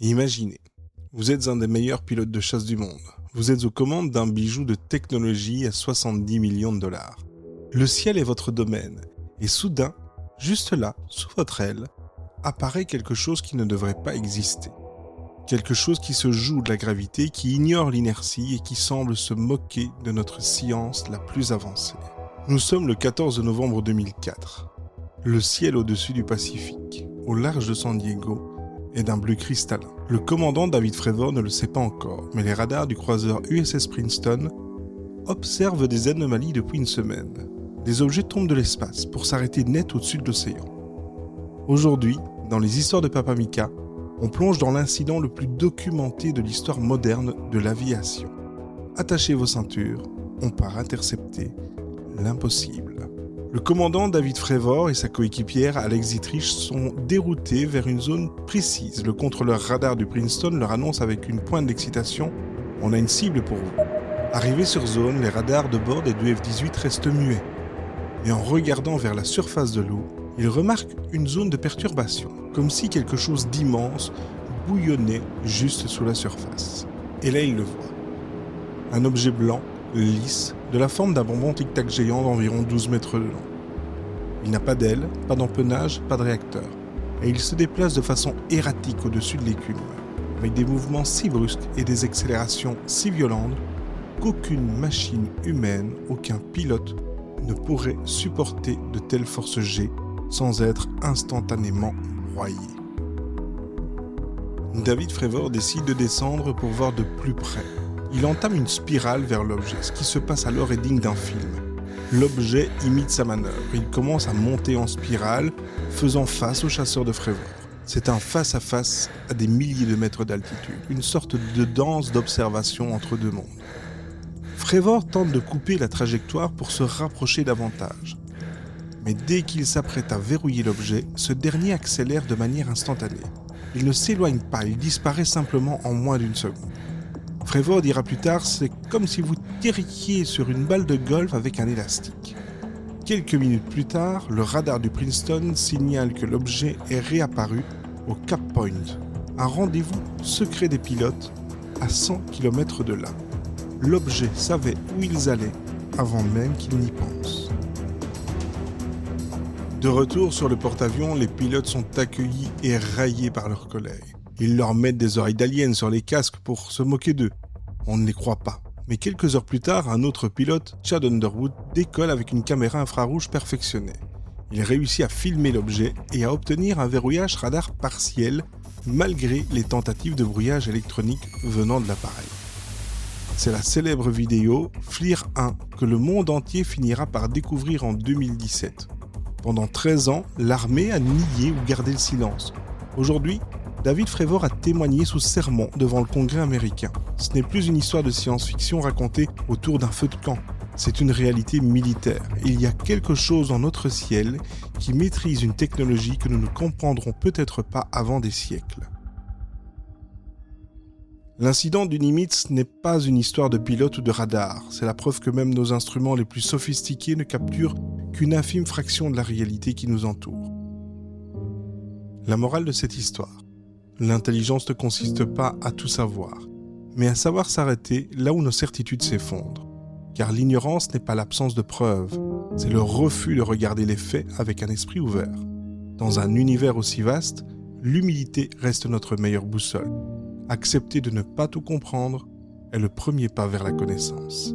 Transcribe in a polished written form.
Imaginez, vous êtes un des meilleurs pilotes de chasse du monde. Vous êtes aux commandes d'un bijou de technologie à 70 millions de dollars. Le ciel est votre domaine. Et soudain, juste là, sous votre aile, apparaît quelque chose qui ne devrait pas exister. Quelque chose qui se joue de la gravité, qui ignore l'inertie et qui semble se moquer de notre science la plus avancée. Nous sommes le 14 novembre 2004. Le ciel au-dessus du Pacifique, au large de San Diego, est d'un bleu cristallin. Le commandant David Fravor ne le sait pas encore, mais les radars du croiseur USS Princeton observent des anomalies depuis une semaine. Des objets tombent de l'espace pour s'arrêter net au-dessus de l'océan. Aujourd'hui, dans les histoires de Papa Mika, on plonge dans l'incident le plus documenté de l'histoire moderne de l'aviation. Attachez vos ceintures, on part intercepter l'impossible. Le commandant David Fravor et sa coéquipière Alex Dietrich sont déroutés vers une zone précise. Le contrôleur radar du Princeton leur annonce avec une pointe d'excitation « On a une cible pour vous ». Arrivés sur zone, les radars de bord des deux F-18 restent muets. Mais en regardant vers la surface de l'eau, ils remarquent une zone de perturbation, comme si quelque chose d'immense bouillonnait juste sous la surface. Et là, ils le voient. Un objet blanc, lisse, de la forme d'un bonbon tic-tac géant d'environ 12 mètres de long. Il n'a pas d'aile, pas d'empennage, pas de réacteur. Et il se déplace de façon erratique au-dessus de l'écume, avec des mouvements si brusques et des accélérations si violentes qu'aucune machine humaine, aucun pilote ne pourrait supporter de telles forces G sans être instantanément broyé. David Fravor décide de descendre pour voir de plus près. Il entame une spirale vers l'objet. Ce qui se passe alors est digne d'un film. L'objet imite sa manœuvre. Il commence à monter en spirale, faisant face au chasseur de Fravor. C'est un face-à-face à des milliers de mètres d'altitude, une sorte de danse d'observation entre deux mondes. Fravor tente de couper la trajectoire pour se rapprocher davantage. Mais dès qu'il s'apprête à verrouiller l'objet, ce dernier accélère de manière instantanée. Il ne s'éloigne pas, il disparaît simplement en moins d'une seconde. Fravor dira plus tard, c'est comme si vous tiriez sur une balle de golf avec un élastique. Quelques minutes plus tard, le radar du Princeton signale que l'objet est réapparu au Cap Point, un rendez-vous secret des pilotes à 100 km de là. L'objet savait où ils allaient avant même qu'ils n'y pensent. De retour sur le porte-avions, les pilotes sont accueillis et raillés par leurs collègues. Ils leur mettent des oreilles d'aliens sur les casques pour se moquer d'eux. On ne les croit pas. Mais quelques heures plus tard, un autre pilote, Chad Underwood, décolle avec une caméra infrarouge perfectionnée. Il réussit à filmer l'objet et à obtenir un verrouillage radar partiel malgré les tentatives de brouillage électronique venant de l'appareil. C'est la célèbre vidéo FLIR 1 que le monde entier finira par découvrir en 2017. Pendant 13 ans, l'armée a nié ou gardé le silence. Aujourd'hui, David Fravor a témoigné sous serment devant le Congrès américain. Ce n'est plus une histoire de science-fiction racontée autour d'un feu de camp. C'est une réalité militaire. Il y a quelque chose dans notre ciel qui maîtrise une technologie que nous ne comprendrons peut-être pas avant des siècles. L'incident du Nimitz n'est pas une histoire de pilote ou de radar. C'est la preuve que même nos instruments les plus sophistiqués ne capturent qu'une infime fraction de la réalité qui nous entoure. La morale de cette histoire: l'intelligence ne consiste pas à tout savoir, mais à savoir s'arrêter là où nos certitudes s'effondrent. Car l'ignorance n'est pas l'absence de preuves, c'est le refus de regarder les faits avec un esprit ouvert. Dans un univers aussi vaste, l'humilité reste notre meilleure boussole. Accepter de ne pas tout comprendre est le premier pas vers la connaissance.